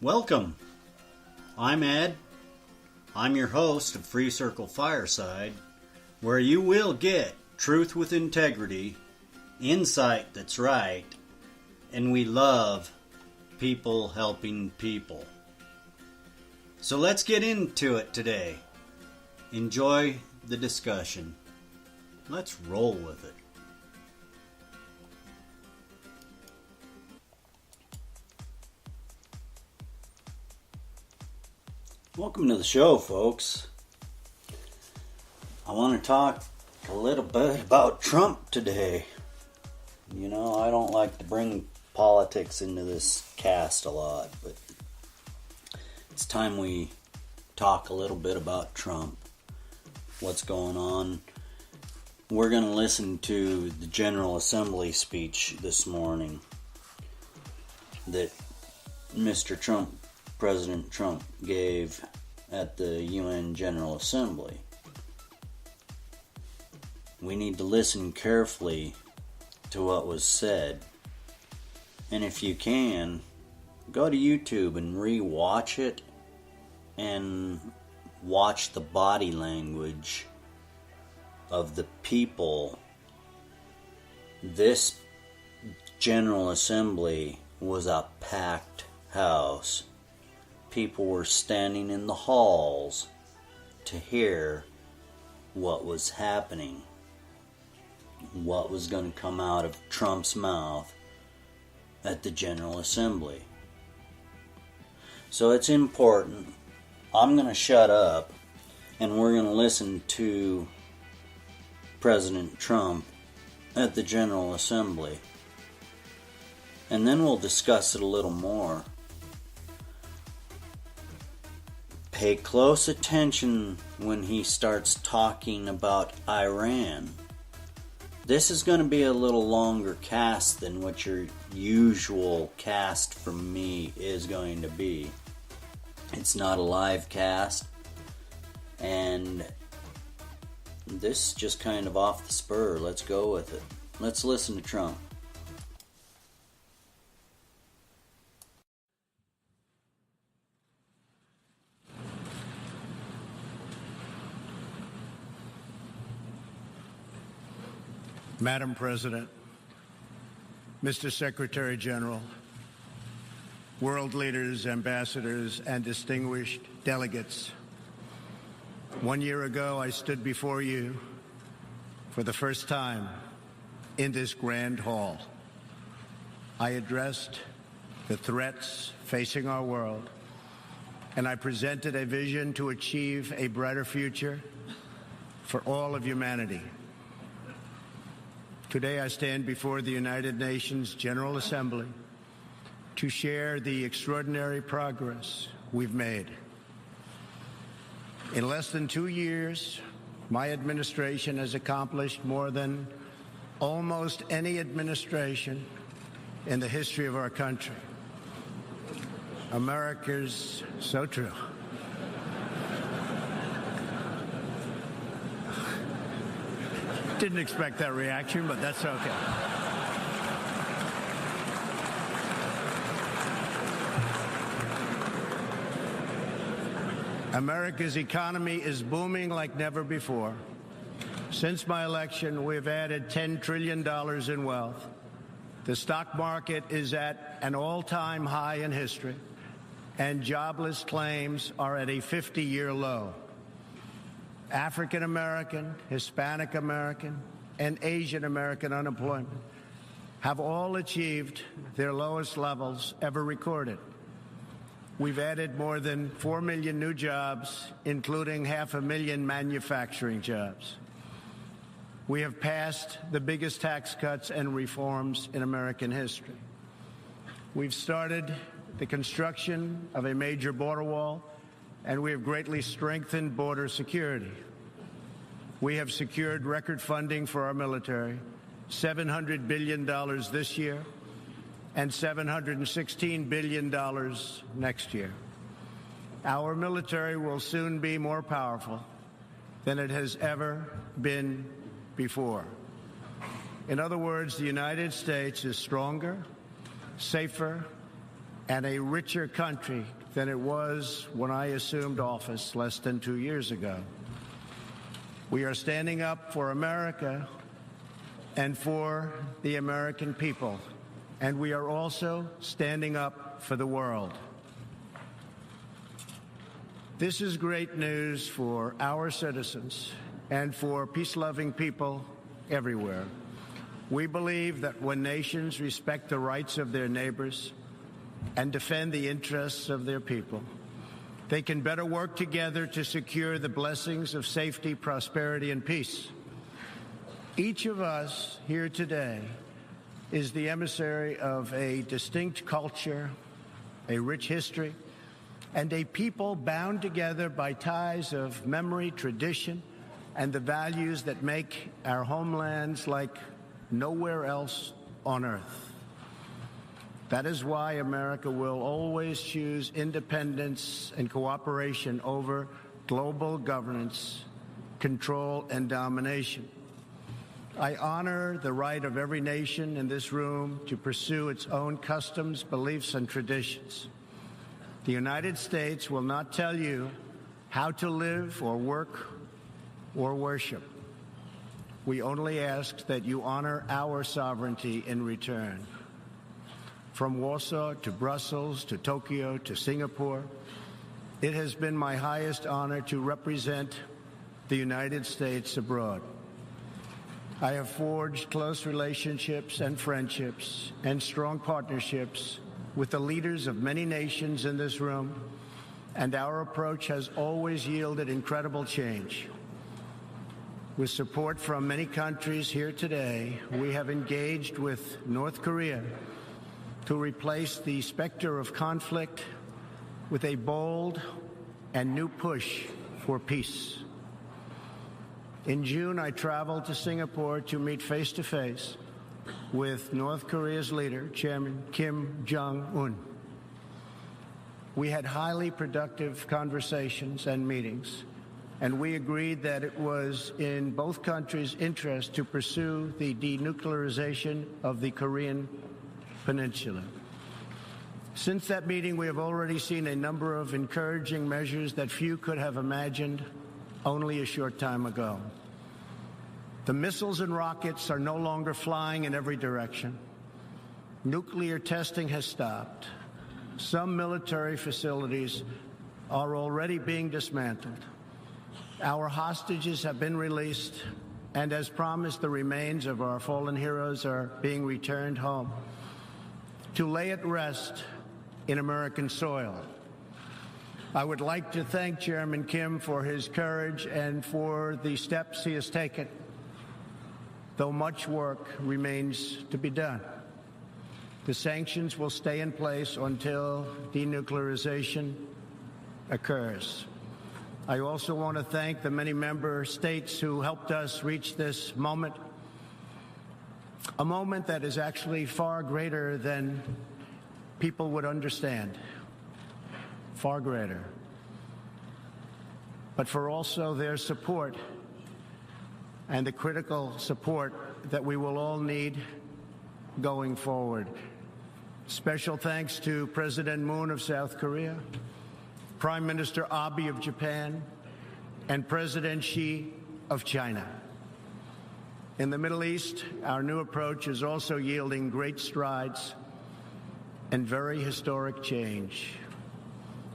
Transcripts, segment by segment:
Welcome. I'm Ed. I'm your host of Freecircle-Fireside, where you will get truth with integrity, insight that's right, and we love people helping people. So let's get into it today. Enjoy the discussion. Let's roll with it. Welcome to the show, folks. I want to talk a little bit about Trump today. You know, I don't like to bring politics into this cast a lot, but it's time we talk a little bit about Trump. What's going on? We're going to listen to the General Assembly speech this morning that Mr. Trump, President Trump, gave at the UN General Assembly. We need to listen carefully to what was said. And if you can, go to YouTube and re-watch it and watch the body language of the people. This General Assembly was a packed house. People were standing in the halls to hear what was happening, what was going to come out of Trump's mouth at the General Assembly. So it's important. I'm going to shut up and we're going to listen to President Trump at the General Assembly. And then we'll discuss it a little more. Pay close attention when he starts talking about Iran. This is going to be a little longer cast than what your usual cast from me is going to be. It's not a live cast, and this is just kind of off the spur. Let's go with it. Let's listen to Trump. Madam President, Mr. Secretary General, world leaders, ambassadors, and distinguished delegates, 1 year ago I stood before you for the first time in this grand hall. I addressed the threats facing our world, and I presented a vision to achieve a brighter future for all of humanity. Today I stand before the United Nations General Assembly to share the extraordinary progress we've made. In less than 2 years, my administration has accomplished more than almost any administration in the history of our country. America's so true. Didn't expect that reaction, but that's okay. America's economy is booming like never before. Since my election, we've added $10 trillion in wealth. The stock market is at an all-time high in history, and jobless claims are at a 50-year low. African American, Hispanic American, and Asian American unemployment have all achieved their lowest levels ever recorded. We've added more than 4 million new jobs, including 500,000 manufacturing jobs. We have passed the biggest tax cuts and reforms in American history. We've started the construction of a major border wall, and we have greatly strengthened border security. We have secured record funding for our military, $700 billion this year, and $716 billion next year. Our military will soon be more powerful than it has ever been before. In other words, the United States is stronger, safer, and a richer country than it was when I assumed office less than 2 years ago. We are standing up for America and for the American people, and we are also standing up for the world. This is great news for our citizens and for peace-loving people everywhere. We believe that when nations respect the rights of their neighbors and defend the interests of their people, they can better work together to secure the blessings of safety, prosperity, and peace. Each of us here today is the emissary of a distinct culture, a rich history, and a people bound together by ties of memory, tradition, and the values that make our homelands like nowhere else on earth. That is why America will always choose independence and cooperation over global governance, control, and domination. I honor the right of every nation in this room to pursue its own customs, beliefs, and traditions. The United States will not tell you how to live or work or worship. We only ask that you honor our sovereignty in return. From Warsaw to Brussels to Tokyo to Singapore, it has been my highest honor to represent the United States abroad. I have forged close relationships and friendships and strong partnerships with the leaders of many nations in this room, and our approach has always yielded incredible change. With support from many countries here today, we have engaged with North Korea to replace the specter of conflict with a bold and new push for peace. In June, I traveled to Singapore to meet face-to-face with North Korea's leader, Chairman Kim Jong-un. We had highly productive conversations and meetings, and we agreed that it was in both countries' interest to pursue the denuclearization of the Korean Peninsula. Since that meeting, we have already seen a number of encouraging measures that few could have imagined only a short time ago. The missiles and rockets are no longer flying in every direction. Nuclear testing has stopped. Some military facilities are already being dismantled. Our hostages have been released, and as promised, the remains of our fallen heroes are being returned home to lay at rest in American soil. I would like to thank Chairman Kim for his courage and for the steps he has taken, though much work remains to be done. The sanctions will stay in place until denuclearization occurs. I also want to thank the many member states who helped us reach this moment, a moment that is actually far greater than people would understand, far greater, but for also their support and the critical support that we will all need going forward. Special thanks to President Moon of South Korea, Prime Minister Abe of Japan, and President Xi of China. In the Middle East, our new approach is also yielding great strides and very historic change.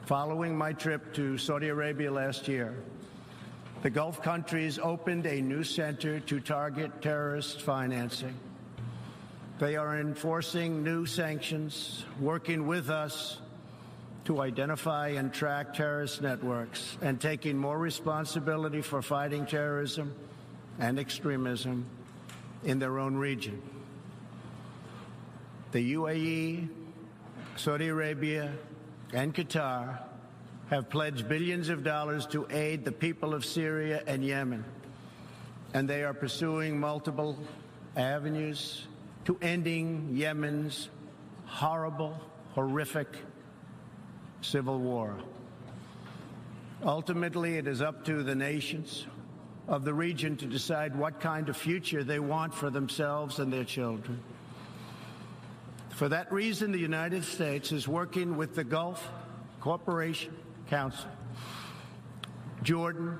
Following my trip to Saudi Arabia last year, the Gulf countries opened a new center to target terrorist financing. They are enforcing new sanctions, working with us to identify and track terrorist networks, and taking more responsibility for fighting terrorism and extremism in their own region. The UAE, Saudi Arabia, and Qatar have pledged billions of dollars to aid the people of Syria and Yemen, and they are pursuing multiple avenues to ending Yemen's horrible, horrific civil war. Ultimately, it is up to the nations of the region to decide what kind of future they want for themselves and their children. For that reason, the United States is working with the Gulf Cooperation Council, Jordan,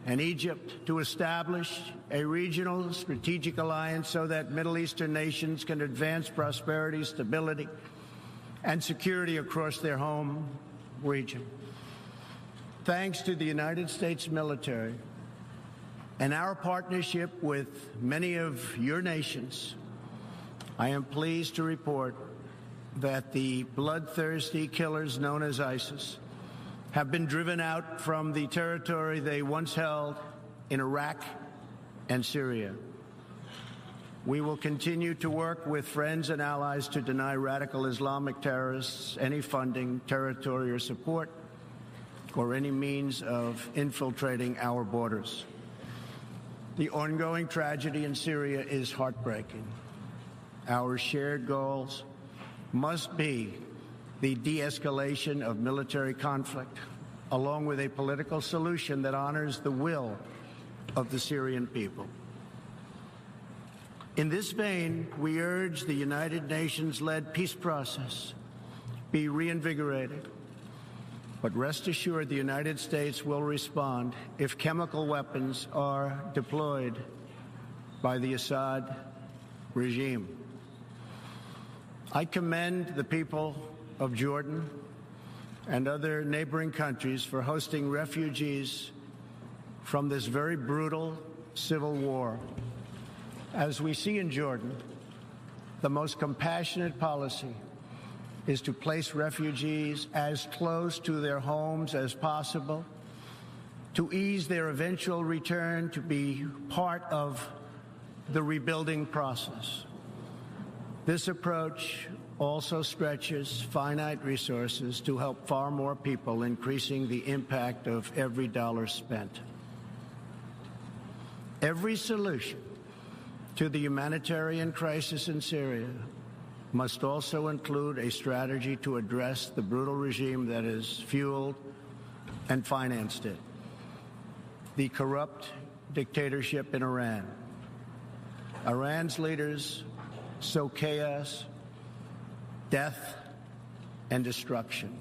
and Egypt to establish a regional strategic alliance so that Middle Eastern nations can advance prosperity, stability, and security across their home region. Thanks to the United States military and our partnership with many of your nations, I am pleased to report that the bloodthirsty killers known as ISIS have been driven out from the territory they once held in Iraq and Syria. We will continue to work with friends and allies to deny radical Islamic terrorists any funding, territory, or support, or any means of infiltrating our borders. The ongoing tragedy in Syria is heartbreaking. Our shared goals must be the de-escalation of military conflict, along with a political solution that honors the will of the Syrian people. In this vein, we urge the United Nations-led peace process be reinvigorated. But rest assured, the United States will respond if chemical weapons are deployed by the Assad regime. I commend the people of Jordan and other neighboring countries for hosting refugees from this very brutal civil war. As we see in Jordan, the most compassionate policy is to place refugees as close to their homes as possible, to ease their eventual return to be part of the rebuilding process. This approach also stretches finite resources to help far more people, increasing the impact of every dollar spent. Every solution to the humanitarian crisis in Syria must also include a strategy to address the brutal regime that has fueled and financed it, the corrupt dictatorship in Iran. Iran's leaders sow chaos, death, and destruction.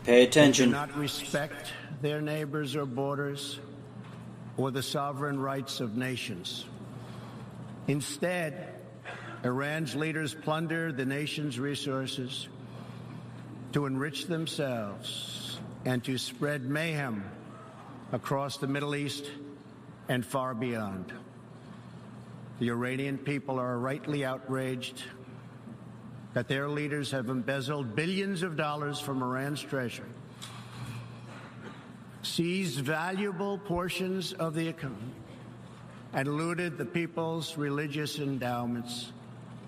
Pay attention. They do not respect their neighbors or borders or the sovereign rights of nations. Instead, Iran's leaders plunder the nation's resources to enrich themselves and to spread mayhem across the Middle East and far beyond. The Iranian people are rightly outraged that their leaders have embezzled billions of dollars from Iran's treasury, seized valuable portions of the economy, and looted the people's religious endowments,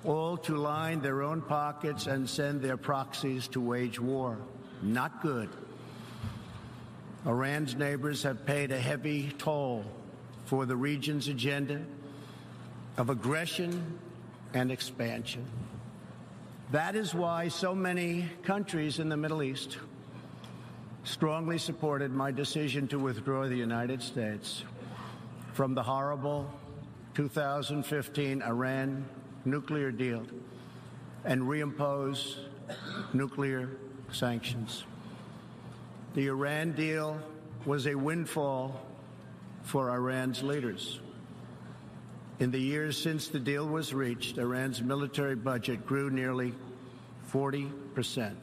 all to line their own pockets and send their proxies to wage war. Not good. Iran's neighbors have paid a heavy toll for the region's agenda of aggression and expansion. That is why so many countries in the Middle East strongly supported my decision to withdraw the United States from the horrible 2015 Iran nuclear deal and reimpose nuclear sanctions. The Iran deal was a windfall for Iran's leaders. In the years since the deal was reached, Iran's military budget grew nearly 40%.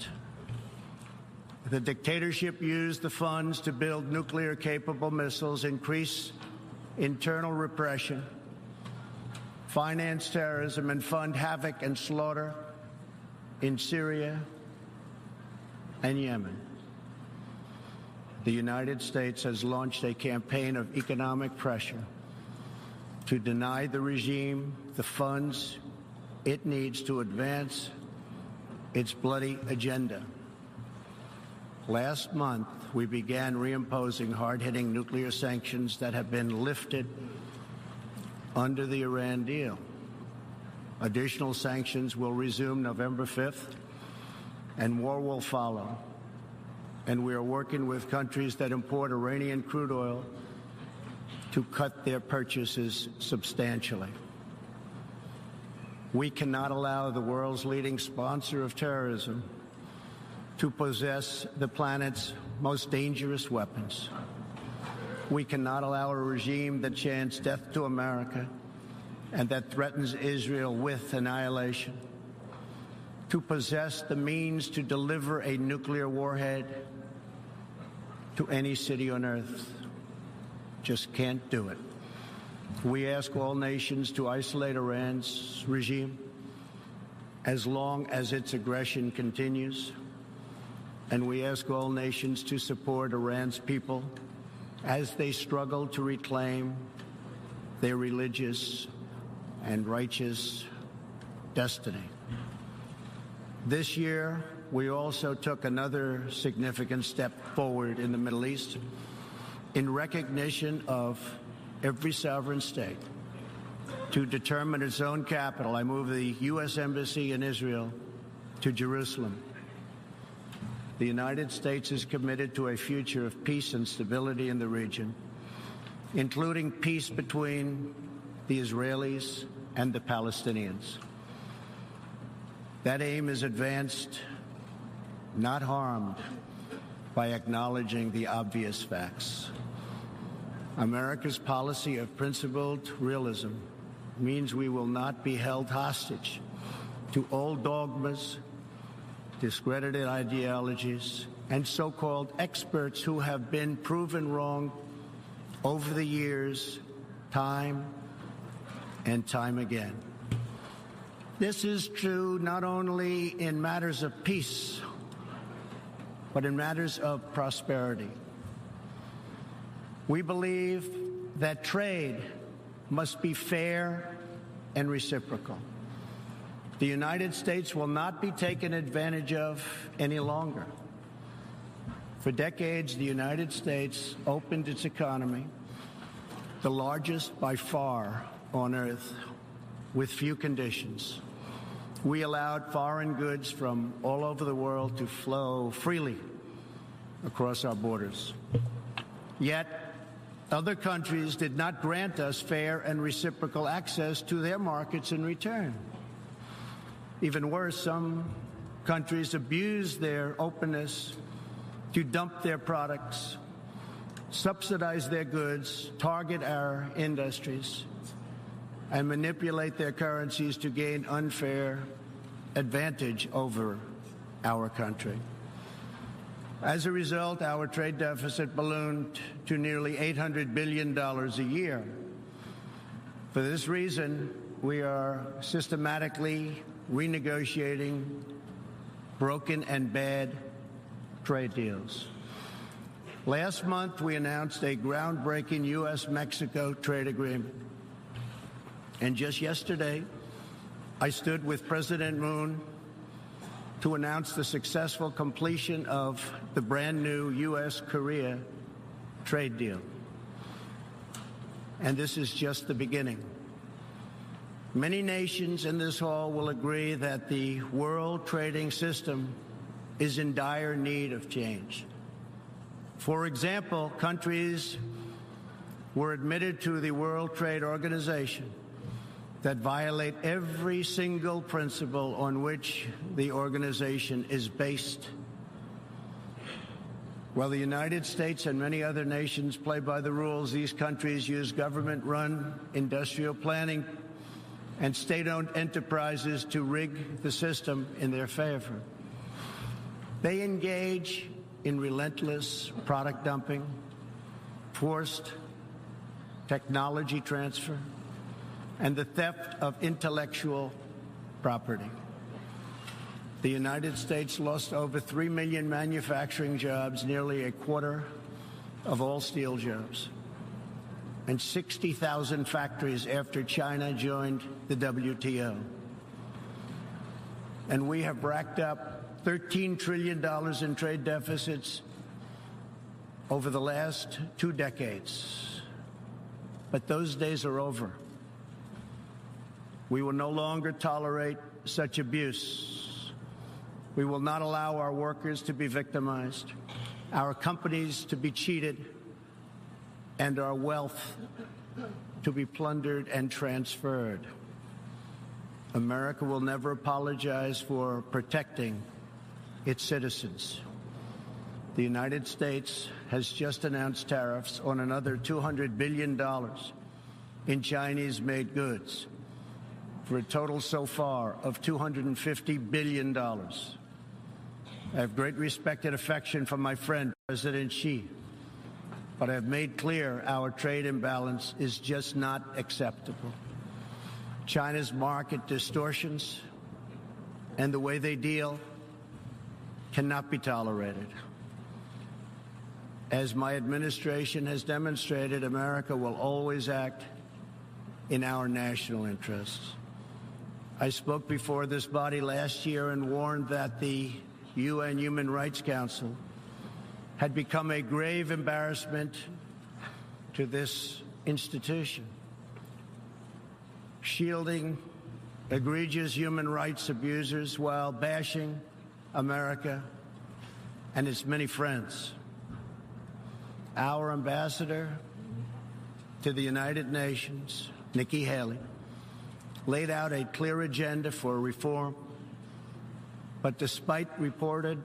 The dictatorship used the funds to build nuclear-capable missiles, increase internal repression, finance terrorism, and fund havoc and slaughter in Syria and Yemen. The United States has launched a campaign of economic pressure to deny the regime the funds it needs to advance its bloody agenda. Last month, we began reimposing hard-hitting nuclear sanctions that have been lifted under the Iran deal. Additional sanctions will resume November 5th, and more will follow. And we are working with countries that import Iranian crude oil to cut their purchases substantially. We cannot allow the world's leading sponsor of terrorism to possess the planet's most dangerous weapons. We cannot allow a regime that chants death to America and that threatens Israel with annihilation to possess the means to deliver a nuclear warhead to any city on earth. Just can't do it. We ask all nations to isolate Iran's regime as long as its aggression continues. And we ask all nations to support Iran's people as they struggle to reclaim their religious and righteous destiny. This year, we also took another significant step forward in the Middle East in recognition of every sovereign state to determine its own capital. I moved the U.S. Embassy in Israel to Jerusalem. The United States is committed to a future of peace and stability in the region, including peace between the Israelis and the Palestinians. That aim is advanced, not harmed, by acknowledging the obvious facts. America's policy of principled realism means we will not be held hostage to old dogmas, discredited ideologies, and so-called experts who have been proven wrong over the years, time and time again. This is true not only in matters of peace, but in matters of prosperity. We believe that trade must be fair and reciprocal. The United States will not be taken advantage of any longer. For decades, the United States opened its economy, the largest by far on earth, with few conditions. We allowed foreign goods from all over the world to flow freely across our borders. Yet, other countries did not grant us fair and reciprocal access to their markets in return. Even worse, some countries abused their openness to dump their products, subsidize their goods, target our industries, and manipulate their currencies to gain unfair advantage over our country. As a result, our trade deficit ballooned to nearly $800 billion a year. For this reason, we are systematically renegotiating broken and bad trade deals. Last month, we announced a groundbreaking U.S.-Mexico trade agreement. And just yesterday, I stood with President Moon to announce the successful completion of the brand new U.S.-Korea trade deal. And this is just the beginning. Many nations in this hall will agree that the world trading system is in dire need of change. For example, countries were admitted to the World Trade Organization that violate every single principle on which the organization is based. While the United States and many other nations play by the rules, these countries use government-run industrial planning and state-owned enterprises to rig the system in their favor. They engage in relentless product dumping, forced technology transfer, and the theft of intellectual property. The United States lost over 3 million manufacturing jobs, nearly a quarter of all steel jobs, and 60,000 factories after China joined the WTO. And we have racked up $13 trillion in trade deficits over the last 2 decades. But those days are over. We will no longer tolerate such abuse. We will not allow our workers to be victimized, our companies to be cheated, and our wealth to be plundered and transferred. America will never apologize for protecting its citizens. The United States has just announced tariffs on another $200 billion in Chinese-made goods, for a total so far of $250 billion. I have great respect and affection for my friend, President Xi, but I have made clear our trade imbalance is just not acceptable. China's market distortions and the way they deal cannot be tolerated. As my administration has demonstrated, America will always act in our national interests. I spoke before this body last year and warned that the UN Human Rights Council had become a grave embarrassment to this institution, shielding egregious human rights abusers while bashing America and its many friends. Our ambassador to the United Nations, Nikki Haley, laid out a clear agenda for reform, but despite reported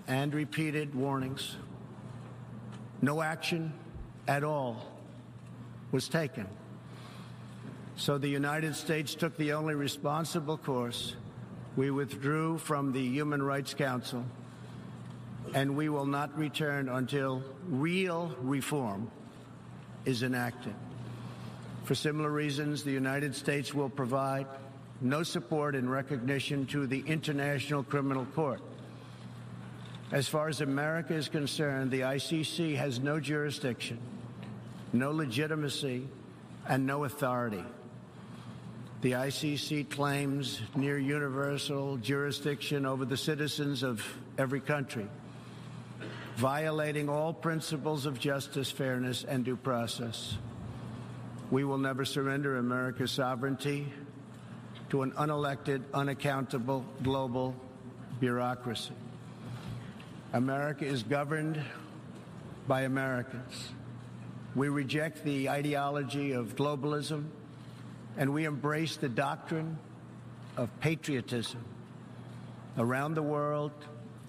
and repeated warnings, no action at all was taken. So the United States took the only responsible course. We withdrew from the Human Rights Council, and we will not return until real reform is enacted. For similar reasons, the United States will provide no support in recognition to the International Criminal Court. As far as America is concerned, the ICC has no jurisdiction, no legitimacy, and no authority. The ICC claims near universal jurisdiction over the citizens of every country, violating all principles of justice, fairness, and due process. We will never surrender America's sovereignty to an unelected, unaccountable global bureaucracy. America is governed by Americans. We reject the ideology of globalism, and we embrace the doctrine of patriotism. Around the world,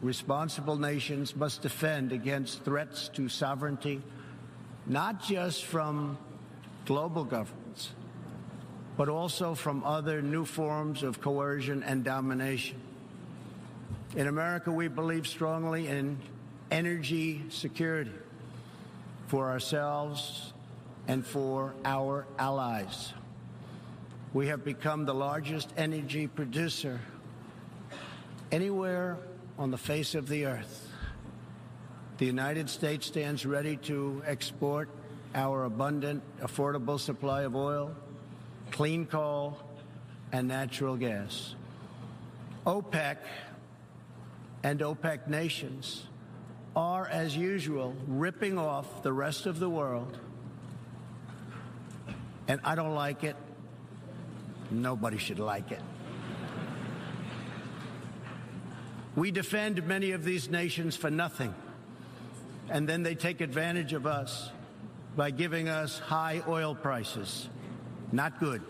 responsible nations must defend against threats to sovereignty, not just from global governments, but also from other new forms of coercion and domination. In America, we believe strongly in energy security for ourselves and for our allies. We have become the largest energy producer anywhere on the face of the earth. The United States stands ready to export our abundant, affordable supply of oil, clean coal, and natural gas. OPEC and OPEC nations are, as usual, ripping off the rest of the world, and I don't like it. Nobody should like it. We defend many of these nations for nothing, and then they take advantage of us by giving us high oil prices. Not good.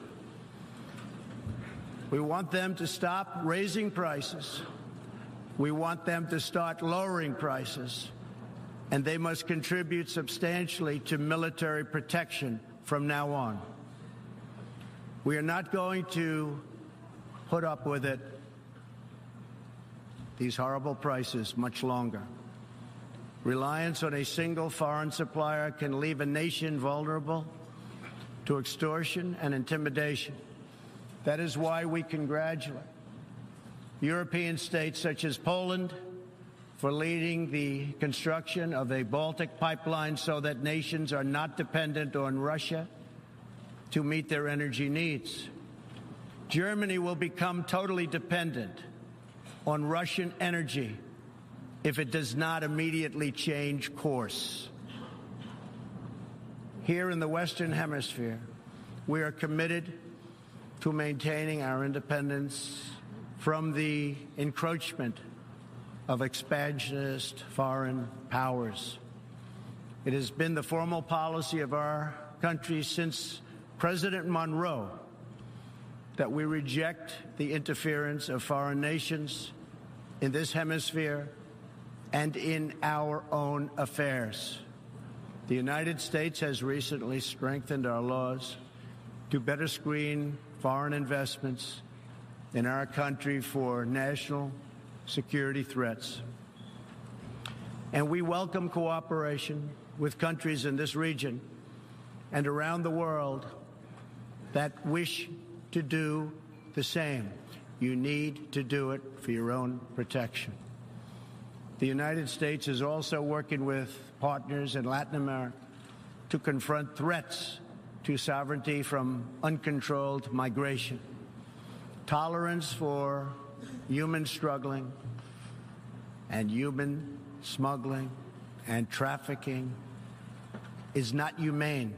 We want them to stop raising prices. We want them to start lowering prices, and they must contribute substantially to military protection from now on. We are not going to put up with it, these horrible prices, much longer. Reliance on a single foreign supplier can leave a nation vulnerable to extortion and intimidation. That is why we congratulate European states such as Poland for leading the construction of a Baltic pipeline so that nations are not dependent on Russia to meet their energy needs. Germany will become totally dependent on Russian energy if it does not immediately change course. Here in the Western Hemisphere, we are committed to maintaining our independence from the encroachment of expansionist foreign powers. It has been the formal policy of our country since President Monroe that we reject the interference of foreign nations in this hemisphere and in our own affairs. The United States has recently strengthened our laws to better screen foreign investments in our country for national security threats. And we welcome cooperation with countries in this region and around the world that wish to do the same. You need to do it for your own protection. The United States is also working with partners in Latin America to confront threats to sovereignty from uncontrolled migration. Tolerance for human struggling and human smuggling and trafficking is not humane.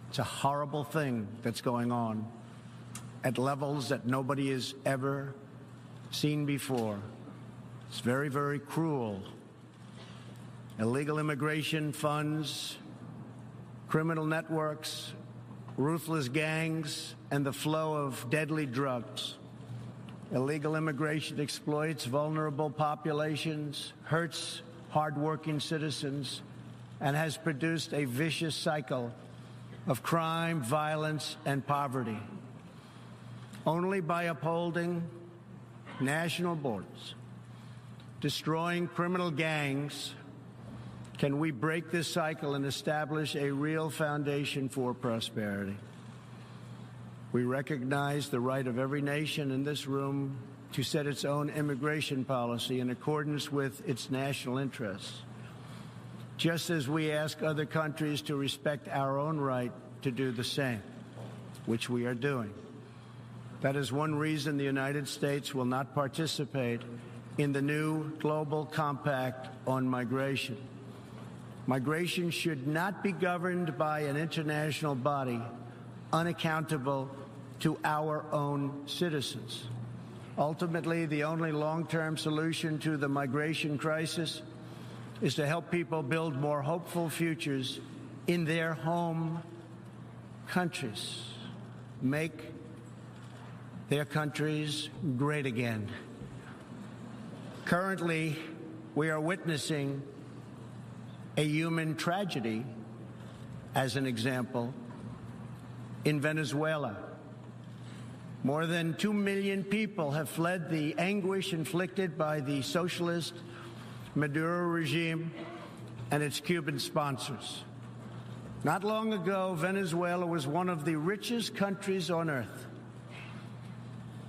It's a horrible thing that's going on at levels that nobody has ever seen before. It's very, very cruel. Illegal immigration funds criminal networks, ruthless gangs, and the flow of deadly drugs. Illegal immigration exploits vulnerable populations, hurts hardworking citizens, and has produced a vicious cycle of crime, violence, and poverty. Only by upholding national borders, destroying criminal gangs, can we break this cycle and establish a real foundation for prosperity. We recognize the right of every nation in this room to set its own immigration policy in accordance with its national interests, just as we ask other countries to respect our own right to do the same, which we are doing. That is one reason the United States will not participate in the new global compact on migration. Migration should not be governed by an international body unaccountable to our own citizens. Ultimately, the only long-term solution to the migration crisis is to help people build more hopeful futures in their home countries, make their countries great again. Currently, we are witnessing a human tragedy, as an example, in Venezuela. More than 2 million people have fled the anguish inflicted by the socialist Maduro regime and its Cuban sponsors. Not long ago, Venezuela was one of the richest countries on earth.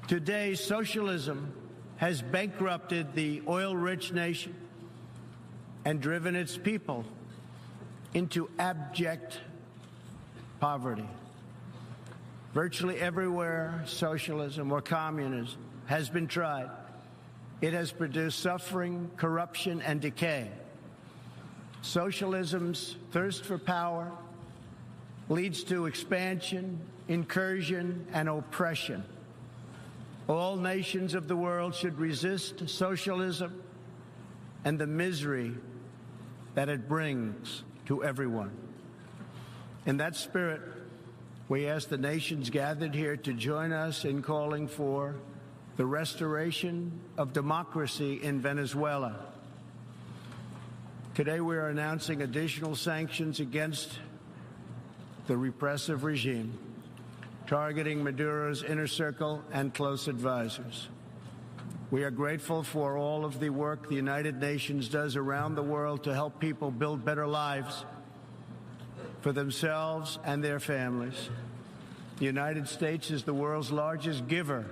Today, socialism has bankrupted the oil-rich nation and driven its people into abject poverty. Virtually everywhere socialism or communism has been tried, it has produced suffering, corruption, and decay. Socialism's thirst for power leads to expansion, incursion, and oppression. All nations of the world should resist socialism and the misery that it brings to everyone. In that spirit, we ask the nations gathered here to join us in calling for the restoration of democracy in Venezuela. Today, we are announcing additional sanctions against the repressive regime, targeting Maduro's inner circle and close advisors. We are grateful for all of the work the United Nations does around the world to help people build better lives for themselves and their families. The United States is the world's largest giver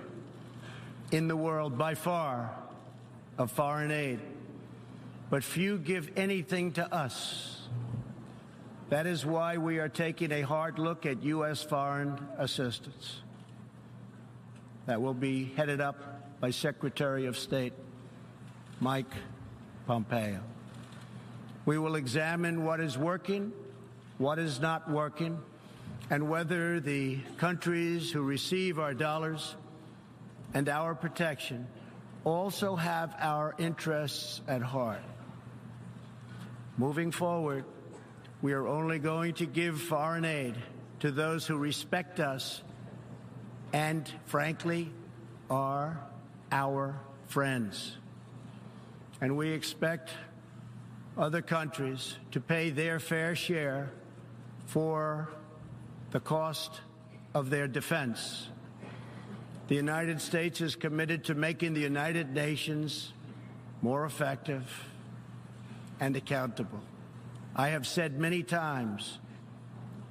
in the world by far of foreign aid, but few give anything to us. That is why we are taking a hard look at U.S. foreign assistance. That will be headed up by Secretary of State Mike Pompeo. We will examine what is working, what is not working, and whether the countries who receive our dollars and our protection also have our interests at heart. Moving forward, we are only going to give foreign aid to those who respect us and, frankly, are our friends. And we expect other countries to pay their fair share for the cost of their defense. The United States is committed to making the United Nations more effective and accountable. I have said many times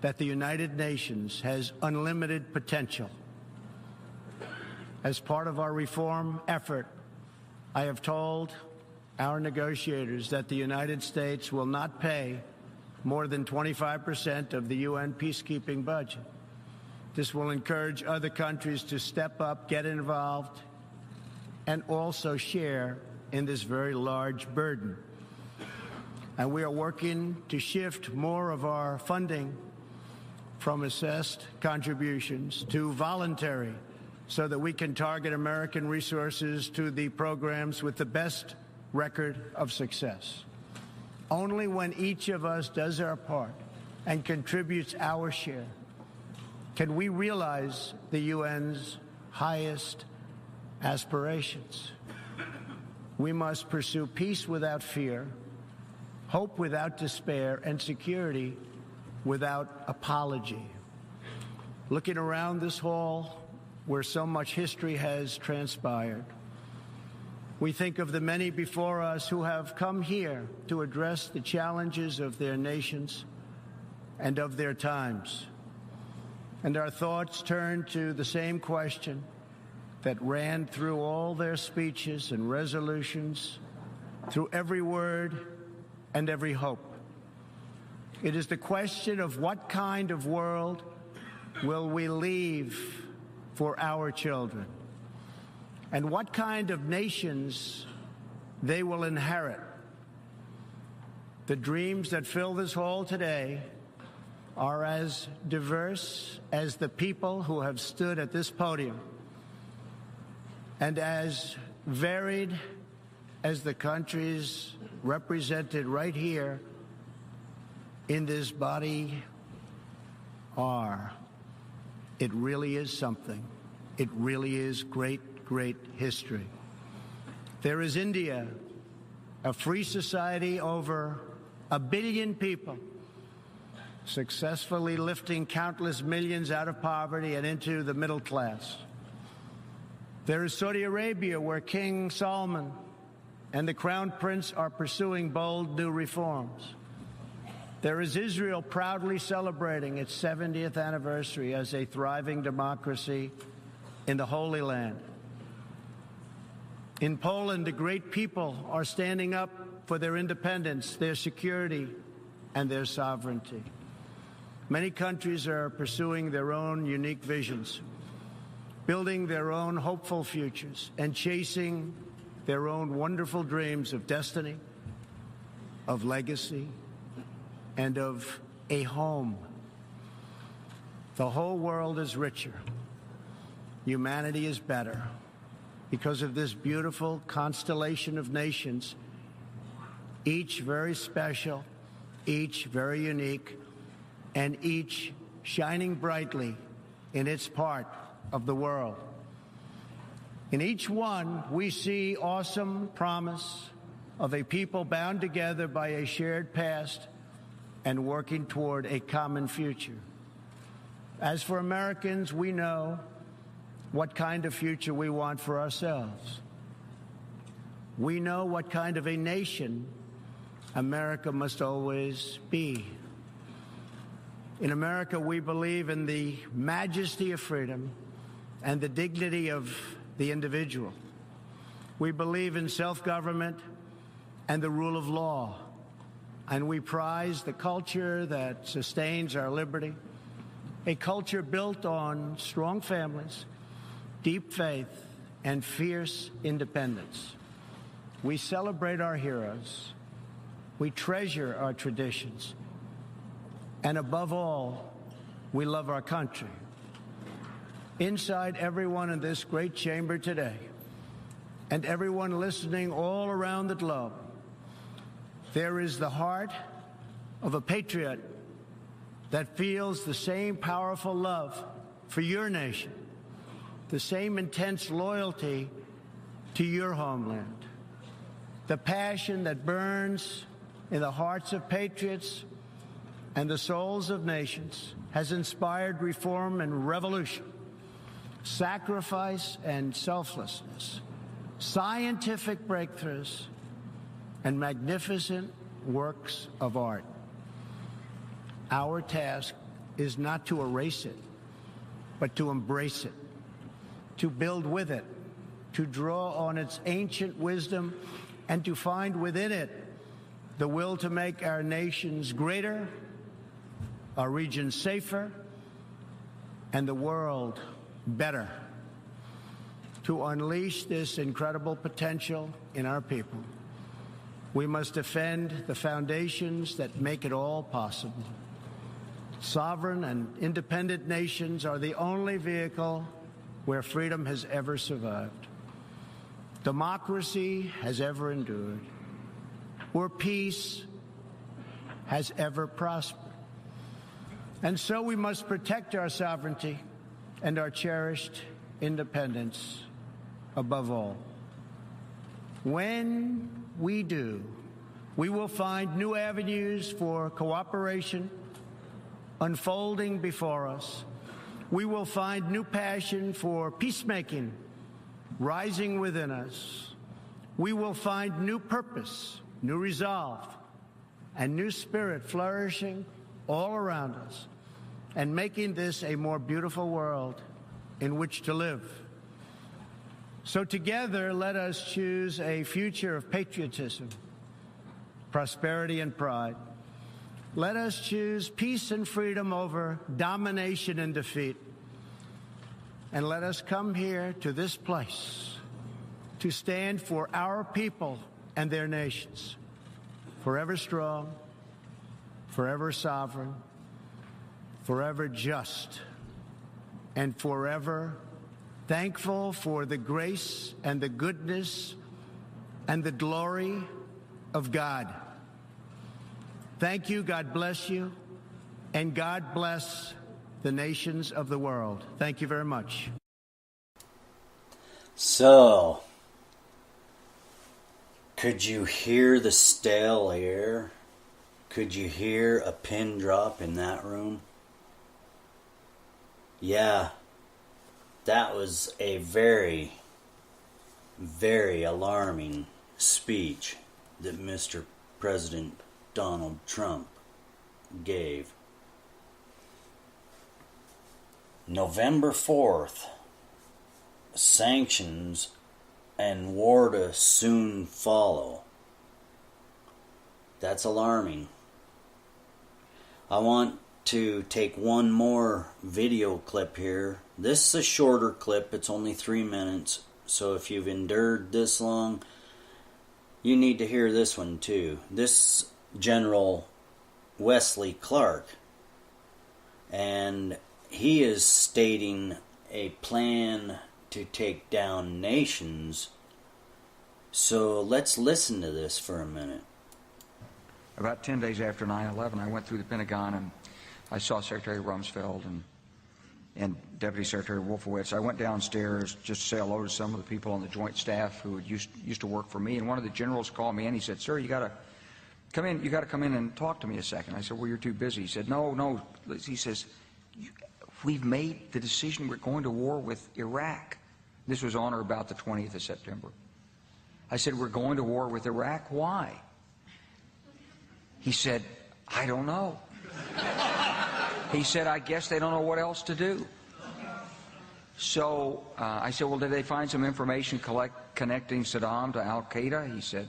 that the United Nations has unlimited potential. As part of our reform effort, I have told our negotiators that the United States will not pay more than 25% of the UN peacekeeping budget. This will encourage other countries to step up, get involved, and also share in this very large burden. And we are working to shift more of our funding from assessed contributions to voluntary, so that we can target American resources to the programs with the best record of success. Only when each of us does our part and contributes our share can we realize the UN's highest aspirations. We must pursue peace without fear, hope without despair, and security without apology. Looking around this hall, where so much history has transpired, we think of the many before us who have come here to address the challenges of their nations and of their times. And our thoughts turn to the same question that ran through all their speeches and resolutions, through every word and every hope. It is the question of what kind of world will we leave for our children, and what kind of nations they will inherit. The dreams that fill this hall today are as diverse as the people who have stood at this podium, and as varied as the countries represented right here in this body are. It really is something. It really is great, great history. There is India, a free society, over 1 billion people, successfully lifting countless millions out of poverty and into the middle class. There is Saudi Arabia, where King Salman and the Crown Prince are pursuing bold new reforms. There is Israel, proudly celebrating its 70th anniversary as a thriving democracy in the Holy Land. In Poland, the great people are standing up for their independence, their security, and their sovereignty. Many countries are pursuing their own unique visions, building their own hopeful futures, and chasing their own wonderful dreams of destiny, of legacy, and of a home. The whole world is richer. Humanity is better because of this beautiful constellation of nations, each very special, each very unique, and each shining brightly in its part of the world. In each one, we see awesome promise of a people bound together by a shared past and working toward a common future. As for Americans, we know what kind of future we want for ourselves. We know what kind of a nation America must always be. In America, we believe in the majesty of freedom and the dignity of the individual. We believe in self-government and the rule of law. And we prize the culture that sustains our liberty, a culture built on strong families, deep faith, and fierce independence. We celebrate our heroes. We treasure our traditions. And above all, we love our country. Inside everyone in this great chamber today, and everyone listening all around the globe, there is the heart of a patriot that feels the same powerful love for your nation the same intense loyalty to your homeland. The passion that burns in the hearts of patriots and the souls of nations has inspired reform and revolution, sacrifice and selflessness, scientific breakthroughs, and magnificent works of art. Our task is not to erase it, but to embrace it, to build with it, to draw on its ancient wisdom, and to find within it the will to make our nations greater, our region safer, and the world better. To unleash this incredible potential in our people, we must defend the foundations that make it all possible. Sovereign and independent nations are the only vehicle where freedom has ever survived, democracy has ever endured, where peace has ever prospered. And so we must protect our sovereignty and our cherished independence above all. When we do, we will find new avenues for cooperation unfolding before us. We will find new passion for peacemaking rising within us. We will find new purpose, new resolve, and new spirit flourishing all around us, and making this a more beautiful world in which to live. So together, let us choose a future of patriotism, prosperity, and pride. Let us choose peace and freedom over domination and defeat. And let us come here to this place to stand for our people and their nations, forever strong, forever sovereign, forever just, and forever thankful for the grace and the goodness and the glory of God. Thank you, God bless you, and God bless the nations of the world. Thank you very much. So, could you hear the stale air? Could you hear a pin drop in that room? Yeah, that was a very, very alarming speech that Mr. President Donald Trump gave. November 4th, sanctions and war to soon follow. That's alarming. I want to take one more video clip here. This is a shorter clip, it's only 3 minutes, so if you've endured this long, you need to hear this one too. This General Wesley-Clark, and he is stating a plan to take down nations. So let's listen to this for a minute. About 10 days after 9/11, I went through the Pentagon and I saw Secretary Rumsfeld and Deputy Secretary Wolfowitz. I went downstairs just to say hello to some of the people on the Joint Staff who used to work for me, and one of the generals called me and he said, "Sir, you got to come in. You got to come in and talk to me a second." I said, "Well, you're too busy." He said, "No." He says, "We've made the decision. We're going to war with Iraq." This was on or about the 20th of September. I said, "We're going to war with Iraq. Why?" He said, "I don't know." He said, "I guess they don't know what else to do." So I said, "Well, did they find some information connecting Saddam to Al-Qaeda?" He said,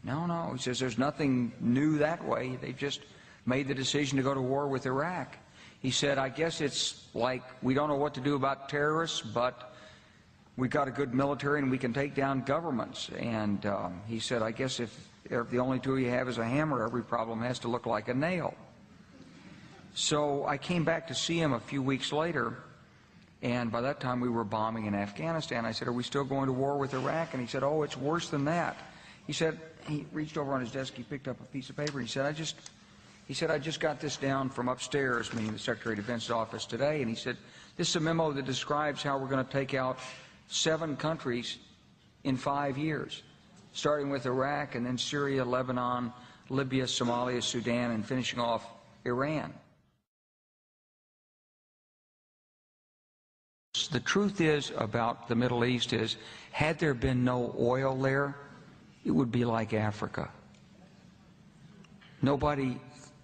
No. He says, "There's nothing new that way. They just made the decision to go to war with Iraq." He said, "I guess it's like we don't know what to do about terrorists, but we've got a good military and we can take down governments." And he said, "I guess if the only tool you have is a hammer, every problem has to look like a nail." So I came back to see him a few weeks later, and by that time we were bombing in Afghanistan. I said, "Are we still going to war with Iraq?" And he said, "Oh, it's worse than that." He said, he reached over on his desk, he picked up a piece of paper, he said, He said, I just got this down from upstairs, meaning the Secretary of Defense's office today, and he said, this is a memo that describes how we're going to take out 7 countries in 5 years, starting with Iraq and then Syria, Lebanon, Libya, Somalia, Sudan, and finishing off Iran. The truth is about the Middle East is, had there been no oil there, it would be like Africa. Nobody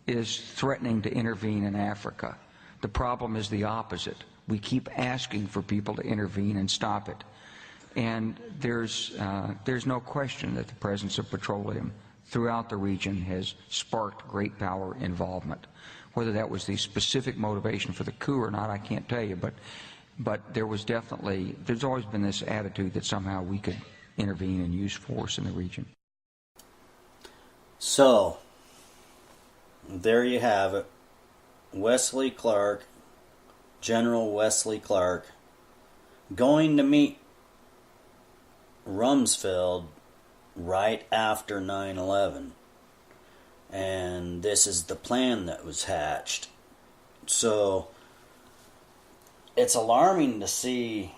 is threatening to intervene in Africa. The problem is the opposite. We keep asking for people to intervene and stop it. And there's no question that the presence of petroleum throughout the region has sparked great power involvement. Whether that was the specific motivation for the coup or not, I can't tell you, but there was definitely, there's always been this attitude that somehow we could intervene and use force in the region. So, there you have it. Wesley-Clark, General Wesley-Clark, going to meet Rumsfeld right after 9/11. And this is the plan that was hatched. So, it's alarming to see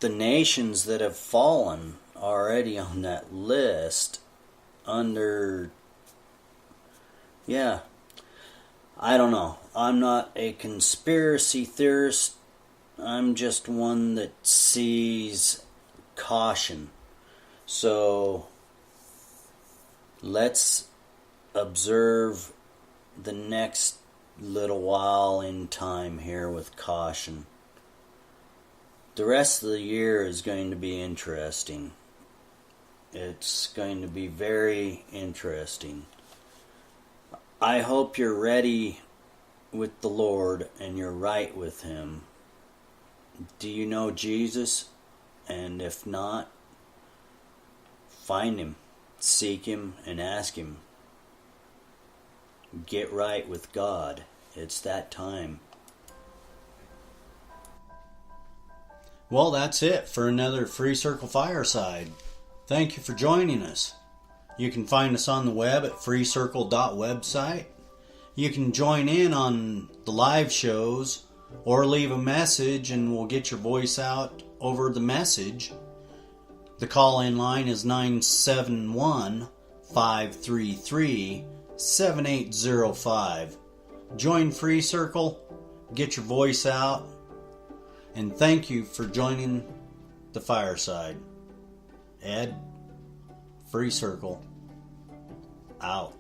the nations that have fallen already on that list under, I don't know. I'm not a conspiracy theorist. I'm just one that sees caution. So let's observe the next little while in time here with caution. The rest of the year is going to be interesting. It's going to be very interesting. I hope you're ready with the Lord and you're right with Him. Do you know Jesus? And if not, find Him, seek Him, and ask Him. Get right with God. It's that time. Well, that's it for another Free Circle Fireside. Thank you for joining us. You can find us on the web at freecircle.website. You can join in on the live shows or leave a message and we'll get your voice out over the message. The call-in line is 971-533-7805. Join Free Circle, get your voice out, and thank you for joining the Fireside. Ed, Free Circle, out.